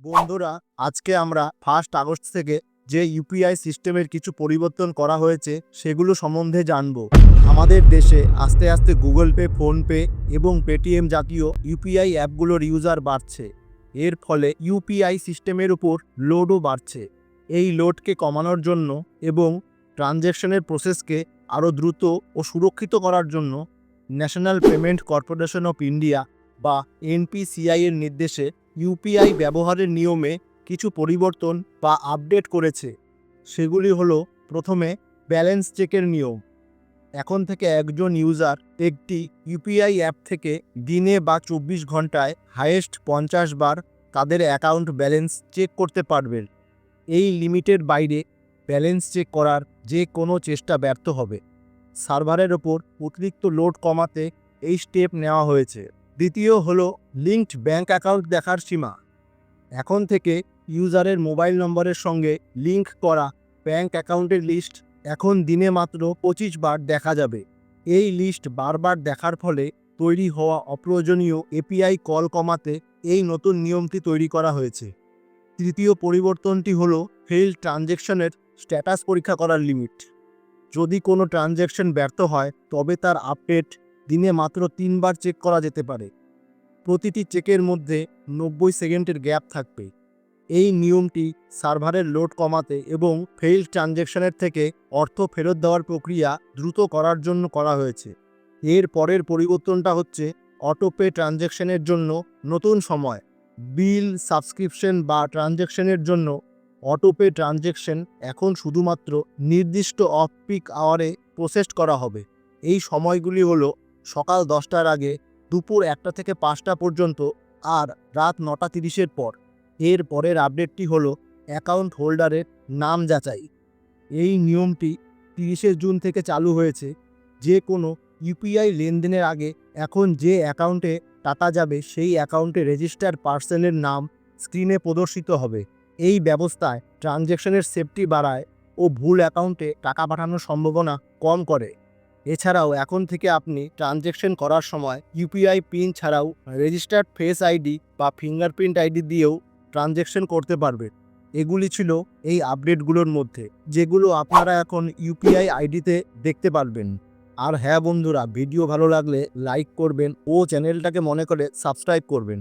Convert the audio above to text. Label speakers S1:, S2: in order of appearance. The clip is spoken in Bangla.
S1: বন্ধুরা, আজকে আমরা 1 আগস্ট থেকে যে ইউপিআই সিস্টেমের কিছু পরিবর্তন করা হয়েছে সেগুলো সম্বন্ধে জানব। আমাদের দেশে আস্তে আস্তে গুগল পে, ফোনপে এবং পেটিএম জাতীয় ইউপিআই অ্যাপগুলোর ইউজার বাড়ছে। এর ফলে ইউপিআই সিস্টেমের উপর লোডও বাড়ছে। এই লোডকে কমানোর জন্য এবং ট্রানজ্যাকশনের প্রসেসকে আরও দ্রুত ও সুরক্ষিত করার জন্য national payment corporation of India বা এনপিসিআই এর নির্দেশে ইউপিআই ব্যবহারের নিয়মে কিছু পরিবর্তন বা আপডেট করেছে। সেগুলি হলো, প্রথমে ব্যালেন্স চেকের নিয়ম। এখন থেকে একজন ইউজার একটি ইউপিআই অ্যাপ থেকে দিনে বা 24 ঘন্টায় হাইয়েস্ট 50 বার তাদের অ্যাকাউন্ট ব্যালেন্স চেক করতে পারবেন। এই লিমিটের বাইরে ব্যালেন্স চেক করার যে কোনো চেষ্টা ব্যর্থ হবে। সার্ভারের ওপর অতিরিক্ত লোড কমাতে এই স্টেপ নেওয়া হয়েছে। দ্বিতীয় হলো লিঙ্কড ব্যাঙ্ক অ্যাকাউন্ট দেখার সীমা। এখন থেকে ইউজারের মোবাইল নম্বরের সঙ্গে লিঙ্ক করা ব্যাঙ্ক অ্যাকাউন্টের লিস্ট এখন দিনে মাত্র 25 বার দেখা যাবে। এই লিস্ট বারবার দেখার ফলে তৈরি হওয়া অপ্রয়োজনীয় এপিআই কল কমাতে এই নতুন নিয়মটি তৈরি করা হয়েছে। তৃতীয় পরিবর্তনটি হলো ফেইল্ড ট্রানজ্যাকশনের স্ট্যাটাস পরীক্ষা করার লিমিট। যদি কোনো ট্রানজ্যাকশন ব্যর্থ হয় তবে তার আপডেট দিনে মাত্র 3 বার চেক করা যেতে পারে। প্রতিটি চেকের মধ্যে 90 সেকেন্ডের গ্যাপ থাকবে। এই নিয়মটি সার্ভারের লোড কমাতে এবং ফেইল্ড ট্রানজ্যাকশনের থেকে অর্থ ফেরত দেওয়ার প্রক্রিয়া দ্রুত করার জন্য করা হয়েছে। এর পরের পরিবর্তনটা হচ্ছে অটোপে ট্রানজ্যাকশনের জন্য নতুন সময়। বিল, সাবস্ক্রিপশন বা ট্রানজ্যাকশনের জন্য অটোপে ট্রানজ্যাকশন এখন শুধুমাত্র নির্দিষ্ট অফ পিক আওয়ারে প্রসেস করা হবে। এই সময়গুলি হলো সকাল 10টার আগে, দুপুর 1টা থেকে 5টা পর্যন্ত আর রাত 9:30-এর পর। এর পরের আপডেটটি হলো অ্যাকাউন্ট হোল্ডারের নাম যাচাই। এই নিয়মটি 30শে জুন থেকে চালু হয়েছে। যে কোনো ইউপিআই লেনদেনের আগে এখন যে অ্যাকাউন্টে টাকা যাবে সেই অ্যাকাউন্টে রেজিস্টার্ড পার্সনের নাম স্ক্রিনে প্রদর্শিত হবে। এই ব্যবস্থায় ট্রানজ্যাকশনের সেফটি বাড়ায় ও ভুল অ্যাকাউন্টে টাকা পাঠানোর সম্ভাবনা কম করে। এছাড়াও এখন থেকে আপনি ট্রানজ্যাকশন করার সময় ইউপিআই পিন ছাড়াও রেজিস্টার্ড ফেস আইডি বা ফিঙ্গারপ্রিন্ট আইডি দিয়েও ট্রানজ্যাকশন করতে পারবেন। এগুলি ছিল এই আপডেটগুলোর মধ্যে, যেগুলো আপনারা এখন ইউপিআই আইডিতে দেখতে পারবেন। আর হ্যাঁ বন্ধুরা, ভিডিও ভালো লাগলে লাইক করবেন ও চ্যানেলটাকে মনে করে সাবস্ক্রাইব করবেন।